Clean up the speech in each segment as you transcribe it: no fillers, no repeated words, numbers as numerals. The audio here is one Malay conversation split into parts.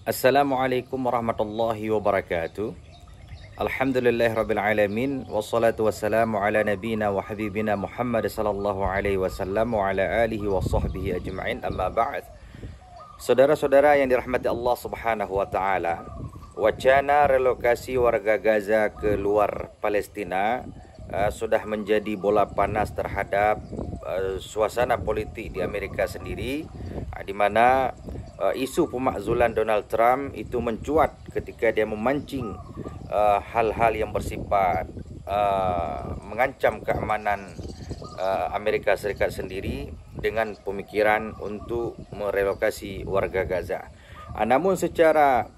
Assalamualaikum warahmatullahi wabarakatuh. Alhamdulillahirabbil alamin wassalatu wassalamu ala nabiyyina wa habibina Muhammad sallallahu alaihi wasallam wa ala alihi wa sahbihi ajma'in, amma ba'd. Saudara-saudara yang dirahmati Allah Subhanahu wa taala, wacana relokasi warga Gaza ke luar Palestina sudah menjadi bola panas terhadap suasana politik di Amerika sendiri, di mana isu pemakzulan Donald Trump itu mencuat ketika dia memancing hal-hal yang bersifat mengancam keamanan Amerika Serikat sendiri dengan pemikiran untuk merelokasi warga Gaza. Namun secara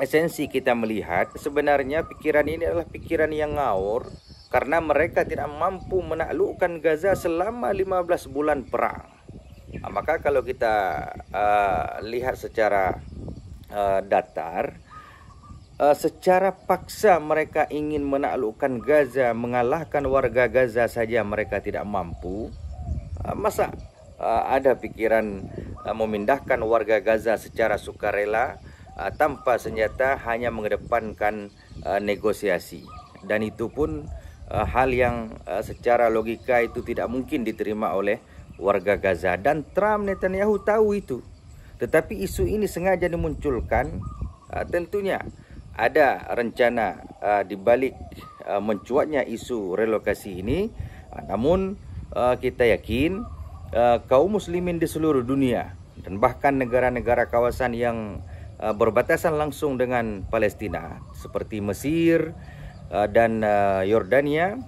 esensi kita melihat sebenarnya pikiran ini adalah pikiran yang ngawur, karena mereka tidak mampu menaklukkan Gaza selama 15 bulan perang. Maka kalau kita lihat secara datar, secara paksa mereka ingin menaklukkan Gaza, mengalahkan warga Gaza saja mereka tidak mampu. Masa ada pikiran memindahkan warga Gaza secara sukarela tanpa senjata, hanya mengedepankan negosiasi. Dan itu pun hal yang secara logika itu tidak mungkin diterima oleh warga Gaza. Dan Trump, Netanyahu tahu itu. Tetapi isu ini sengaja dimunculkan. Tentunya ada rencana di balik mencuatnya isu relokasi ini. Namun kita yakin kaum muslimin di seluruh dunia dan bahkan negara-negara kawasan yang berbatasan langsung dengan Palestina seperti Mesir dan Yordania,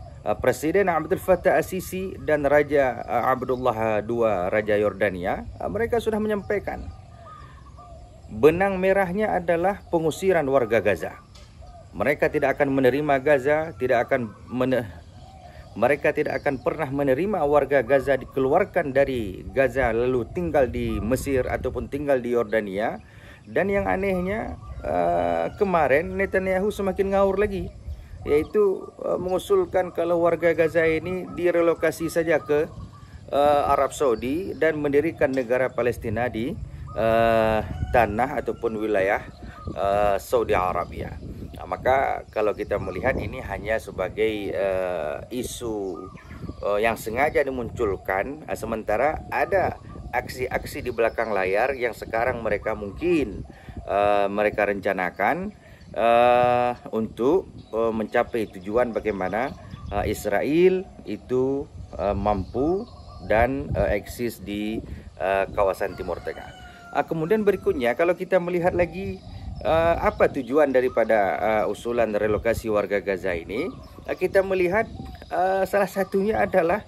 Presiden Abdul Fattah As-Sisi dan Raja Abdullah II, Raja Yordania, mereka sudah menyampaikan benang merahnya adalah pengusiran warga Gaza. Mereka tidak akan menerima Gaza, mereka tidak akan pernah menerima warga Gaza dikeluarkan dari Gaza lalu tinggal di Mesir ataupun tinggal di Yordania. Dan yang anehnya kemarin Netanyahu semakin ngawur lagi, yaitu mengusulkan kalau warga Gaza ini direlokasi saja ke Arab Saudi dan mendirikan negara Palestina di tanah ataupun wilayah Saudi Arabia. Maka kalau kita melihat ini hanya sebagai isu yang sengaja dimunculkan, sementara ada aksi-aksi di belakang layar yang sekarang mereka mungkin mereka rencanakan untuk mencapai tujuan bagaimana Israel itu mampu dan eksis di kawasan Timur Tengah. Kemudian berikutnya, kalau kita melihat lagi apa tujuan daripada usulan relokasi warga Gaza ini, kita melihat salah satunya adalah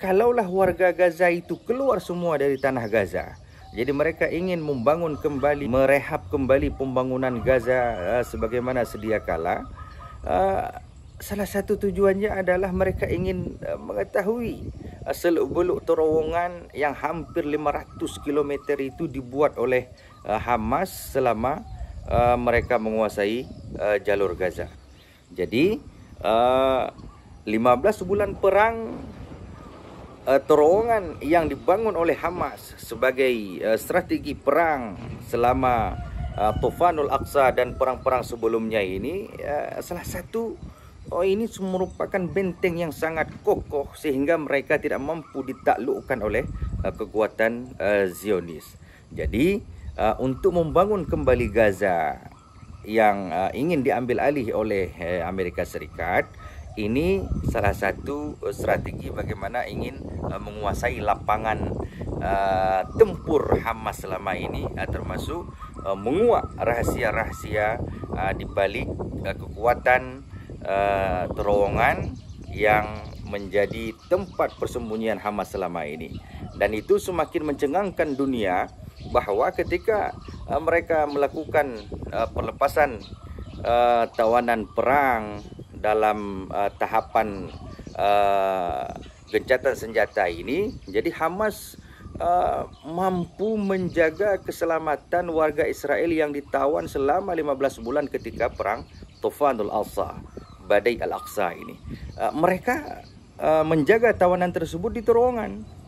kalaulah warga Gaza itu keluar semua dari tanah Gaza, jadi mereka ingin membangun kembali, merehab kembali pembangunan Gaza sebagaimana sedia kala. Salah satu tujuannya adalah mereka ingin mengetahui seluk-beluk terowongan yang hampir 500 km itu dibuat oleh Hamas selama mereka menguasai jalur Gaza. Jadi 15 bulan perang, terowongan yang dibangun oleh Hamas sebagai strategi perang selama Tufanul Aqsa dan perang-perang sebelumnya ini, salah satu ini merupakan benteng yang sangat kokoh sehingga mereka tidak mampu ditaklukkan oleh kekuatan Zionis. Jadi untuk membangun kembali Gaza yang ingin diambil alih oleh Amerika Serikat, ini salah satu strategi bagaimana ingin menguasai lapangan tempur Hamas selama ini, termasuk menguak rahasia-rahasia di balik kekuatan terowongan yang menjadi tempat persembunyian Hamas selama ini. Dan itu semakin mencengangkan dunia bahwa ketika mereka melakukan pelepasan tawanan perang dalam tahapan gencatan senjata ini, jadi Hamas mampu menjaga keselamatan warga Israel yang ditawan selama 15 bulan ketika perang Tufanul Aqsa, Badai Al-Aqsa ini. Mereka menjaga tawanan tersebut di terowongan.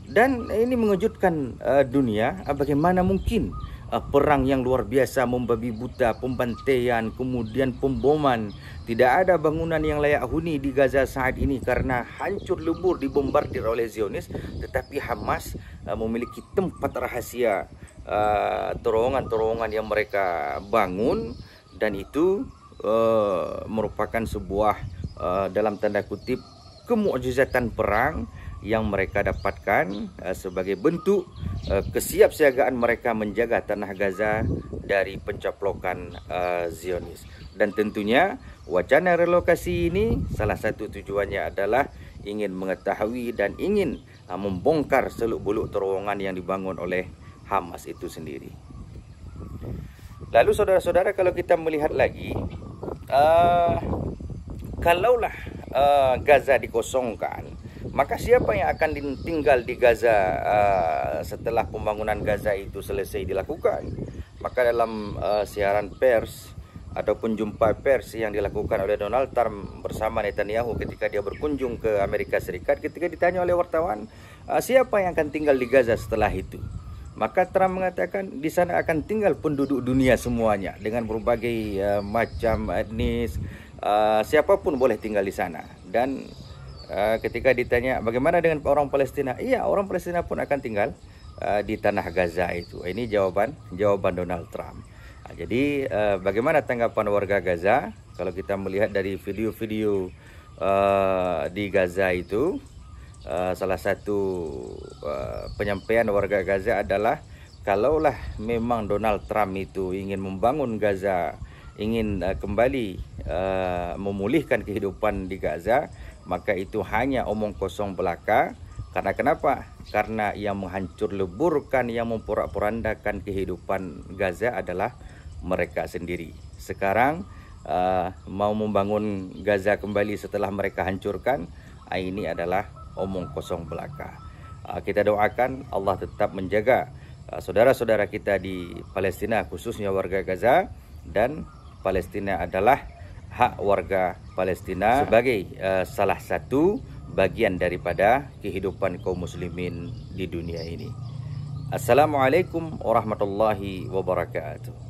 Dan ini mengejutkan dunia, bagaimana mungkin perang yang luar biasa, membabi buta, pembantaian, kemudian pemboman. Tidak ada bangunan yang layak huni di Gaza saat ini karena hancur lebur dibombardir oleh Zionis. Tetapi Hamas memiliki tempat rahasia, terowongan-terowongan yang mereka bangun, dan itu merupakan sebuah dalam tanda kutip kemukjizatan perang yang mereka dapatkan sebagai bentuk kesiapsiagaan mereka menjaga tanah Gaza dari pencaplokan Zionis. Dan tentunya wacana relokasi ini salah satu tujuannya adalah ingin mengetahui dan ingin membongkar seluk-beluk terowongan yang dibangun oleh Hamas itu sendiri. Lalu saudara-saudara, kalau kita melihat lagi, kalaulah Gaza dikosongkan, maka siapa yang akan tinggal di Gaza setelah pembangunan Gaza itu selesai dilakukan? Maka dalam siaran pers ataupun jumpa pers yang dilakukan oleh Donald Trump bersama Netanyahu ketika dia berkunjung ke Amerika Serikat, ketika ditanya oleh wartawan, siapa yang akan tinggal di Gaza setelah itu? Maka Trump mengatakan di sana akan tinggal penduduk dunia semuanya dengan berbagai macam etnis, siapapun boleh tinggal di sana. Dan ketika ditanya bagaimana dengan orang Palestina, iya, orang Palestina pun akan tinggal di tanah Gaza itu. Ini jawaban Donald Trump. Jadi bagaimana tanggapan warga Gaza? Kalau kita melihat dari video-video di Gaza itu, salah satu penyampaian warga Gaza adalah kalaulah memang Donald Trump itu ingin membangun Gaza, ingin kembali memulihkan kehidupan di Gaza, maka itu hanya omong kosong belaka. Karena kenapa? Karena yang menghancur leburkan, yang memporak-porandakan kehidupan Gaza adalah mereka sendiri. Sekarang mau membangun Gaza kembali setelah mereka hancurkan, ini adalah omong kosong belaka. Kita doakan Allah tetap menjaga saudara-saudara kita di Palestina, khususnya warga Gaza, dan Palestina adalah hak warga Palestina sebagai salah satu bagian daripada kehidupan kaum muslimin di dunia ini. Assalamualaikum warahmatullahi wabarakatuh.